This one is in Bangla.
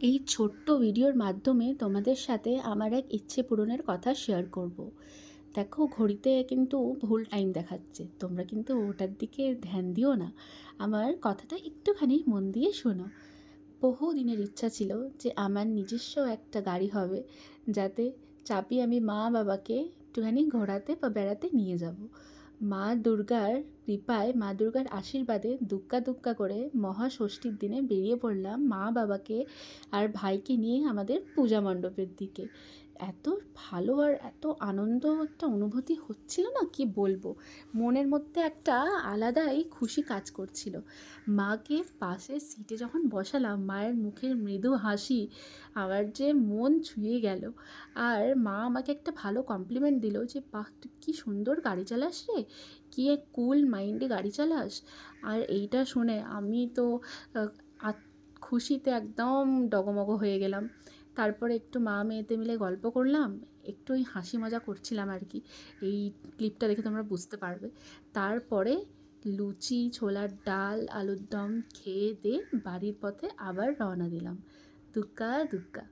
এই ছোট্ট ভিডিওর মাধ্যমে তোমাদের সাথে আমার এক ইচ্ছে পূরণের কথা শেয়ার করব। দেখো, ঘড়িতে কিন্তু ভুল টাইম দেখাচ্ছে, তোমরা কিন্তু ওটার দিকে ধ্যান দিও না। আমার কথাটা একটুখানি মন দিয়ে শোনো। বহু দিনের ইচ্ছা ছিল যে আমার নিজস্ব একটা গাড়ি হবে, যাতে চাপিয়ে আমি মা বাবাকে একটুখানি ঘোরাতে বা বেড়াতে নিয়ে যাব। মা দুর্গার কৃপায়, মা দুর্গার আশীর্বাদে দুক্কা দুক্কা করে মহাষষ্ঠীর দিনে বেরিয়ে পড়লাম মা বাবাকে আর ভাইকে নিয়ে আমাদের পূজা মণ্ডপের দিকে। এত ভালো আর এত আনন্দ একটা অনুভূতি হচ্ছিল না, কি বলবো। মনের মধ্যে একটা আলাদাই খুশি কাজ করছিল। মাকে পাশের সিটে যখন বসালাম, মায়ের মুখের মৃদু হাসি আমার যে মন ছুঁয়ে গেল। আর মা আমাকে একটা ভালো কমপ্লিমেন্ট দিল যে, বাহ, তুই কী সুন্দর গাড়ি চালাস রে, কী কুল মাইন্ডে গাড়ি চালাস। আর এইটা শুনে আমি তো খুশিতে একদম ডগমগ হয়ে গেলাম। তারপরে একটু মা মেয়েতে মিলে গল্প করলাম, একটু ওই হাসি মজা করছিলাম আর কি। এই ক্লিপটা দেখে তোমরা বুঝতে পারবে। তারপরে লুচি, ছোলার ডাল, আলুর দম খেয়ে দিয়ে বাড়ির পথে আবার রওনা দিলাম। দুগ্গা দুগ্গা।